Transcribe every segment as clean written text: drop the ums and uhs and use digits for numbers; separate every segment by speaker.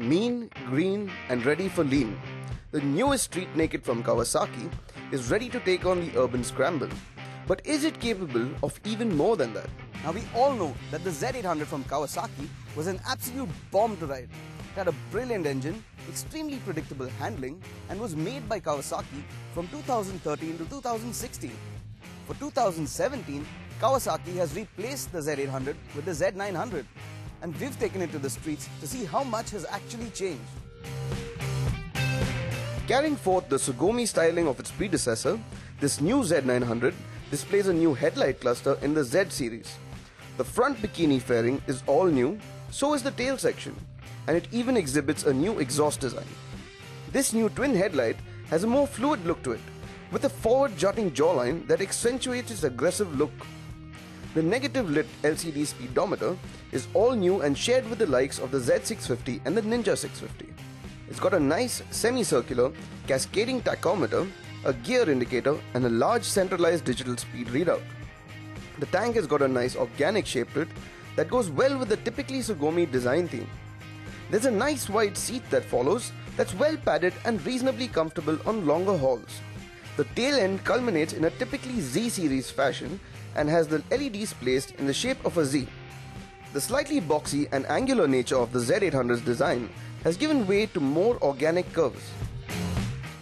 Speaker 1: Mean, green and ready for lean, the newest street naked from Kawasaki is ready to take on the urban scramble. But is it capable of even more than that?
Speaker 2: Now we all know that the Z900 from Kawasaki was an absolute bomb to ride. It had a brilliant engine, extremely predictable handling, and was made by Kawasaki from 2013 to 2016. For 2017, Kawasaki has replaced the Z800 with the Z900, and we've taken it to the streets to see how much has actually changed.
Speaker 1: Carrying forth the Sugoi styling of its predecessor, this new Z900 displays a new headlight cluster in the Z series. The front bikini fairing is all new, so is the tail section, and it even exhibits a new exhaust design. This new twin headlight has a more fluid look to it, with a forward jutting jawline that accentuates its aggressive look. The negative lit LCD speedometer is all new and shared with the likes of the Z650 and the Ninja 650. It's got a nice semicircular cascading tachometer, a gear indicator and a large centralized digital speed readout. The tank has got a nice organic shape to it that goes well with the typically Sugoi design theme. There's a nice wide seat that follows that's well padded and reasonably comfortable on longer hauls. The tail end culminates in a typically Z series fashion and has the LEDs placed in the shape of a Z. The slightly boxy and angular nature of the Z800's design has given way to more organic curves.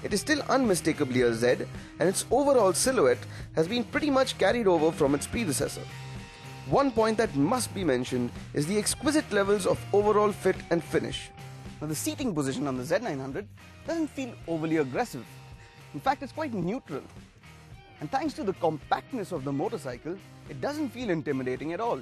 Speaker 1: It is still unmistakably a Z, and its overall silhouette has been pretty much carried over from its predecessor. One point that must be mentioned is the exquisite levels of overall fit and finish.
Speaker 2: Now the seating position on the Z900 doesn't feel overly aggressive. In fact, it's quite neutral. And thanks to the compactness of the motorcycle, it doesn't feel intimidating at all.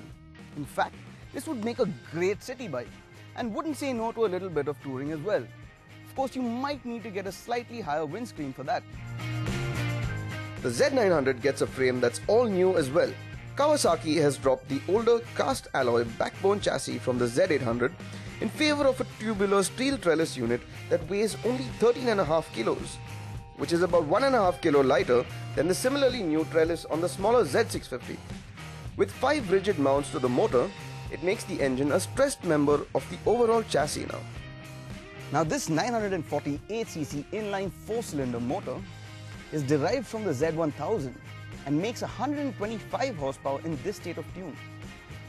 Speaker 2: In fact, this would make a great city bike and wouldn't say no to a little bit of touring as well. Of course, you might need to get a slightly higher windscreen for that.
Speaker 1: The Z900 gets a frame that's all new as well. Kawasaki has dropped the older cast alloy backbone chassis from the Z800 in favor of a tubular steel trellis unit that weighs only 13.5 kilos, which is about 1.5 kilo lighter than the similarly new trellis on the smaller Z650. With 5 rigid mounts to the motor, it makes the engine a stressed member of the overall chassis now.
Speaker 2: Now this 948cc inline 4-cylinder motor is derived from the Z1000 and makes 125 horsepower in this state of tune,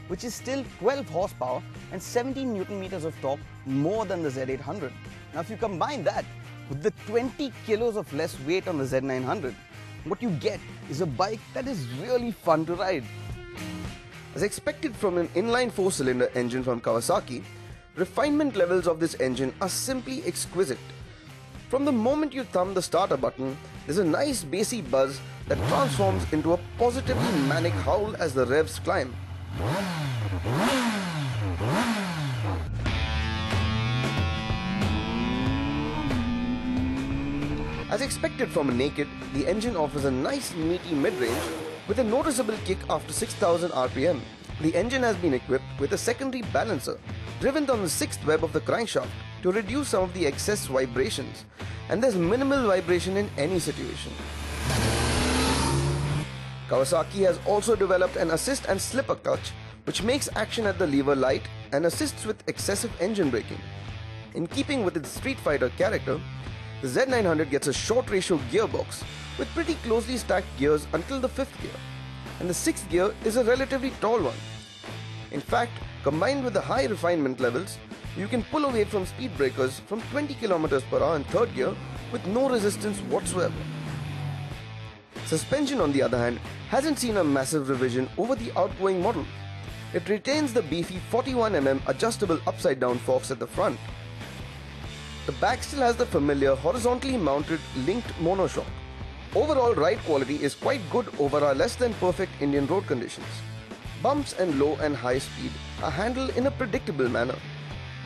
Speaker 2: which is still 12 horsepower and 17 Newton meters of torque more than the Z800. Now if you combine that with the 20 kilos of less weight on the Z900, what you get is a bike that is really fun to ride.
Speaker 1: As expected from an inline 4-cylinder engine from Kawasaki, refinement levels of this engine are simply exquisite. From the moment you thumb the starter button, there's a nice bassy buzz that transforms into a positively manic howl as the revs climb. As expected from a naked, the engine offers a nice meaty mid-range with a noticeable kick after 6000 RPM. The engine has been equipped with a secondary balancer driven on the 6th web of the crankshaft to reduce some of the excess vibrations, and there's minimal vibration in any situation. Kawasaki has also developed an assist and slipper clutch which makes action at the lever light and assists with excessive engine braking. In keeping with its Street Fighter character, the Z900 gets a short ratio gearbox with pretty closely stacked gears until the 5th gear, and the 6th gear is a relatively tall one. In fact, combined with the high refinement levels, you can pull away from speed breakers from 20 km per hour in 3rd gear with no resistance whatsoever. Suspension, on the other hand, hasn't seen a massive revision over the outgoing model. It retains the beefy 41mm adjustable upside down forks at the front. The back still has the familiar horizontally mounted linked monoshock. Overall ride quality is quite good over our less than perfect Indian road conditions. Bumps and low and high speed are handled in a predictable manner.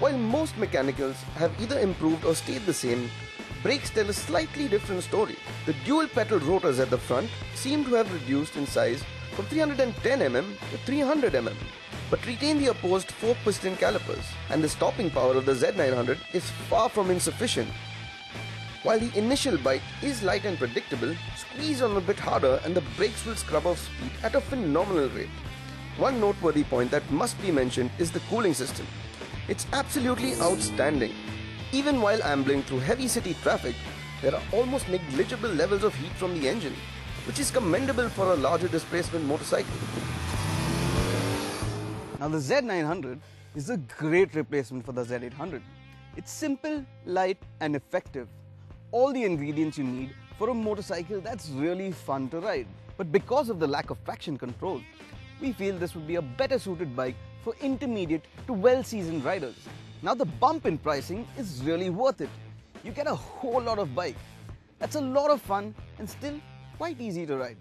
Speaker 1: While most mechanicals have either improved or stayed the same, brakes tell a slightly different story. The dual petal rotors at the front seem to have reduced in size from 310mm to 300mm, but retain the opposed 4-piston calipers, and the stopping power of the Z900 is far from insufficient. While the initial bite is light and predictable, squeeze on a bit harder and the brakes will scrub off speed at a phenomenal rate. One noteworthy point that must be mentioned is the cooling system. It's absolutely outstanding. Even while ambling through heavy city traffic, there are almost negligible levels of heat from the engine, which is commendable for a larger displacement motorcycle.
Speaker 2: Now the Z900 is a great replacement for the Z800. It's simple, light and effective. All the ingredients you need for a motorcycle that's really fun to ride. But because of the lack of traction control, we feel this would be a better suited bike for intermediate to well-seasoned riders. Now the bump in pricing is really worth it. You get a whole lot of bike. That's a lot of fun and still quite easy to ride.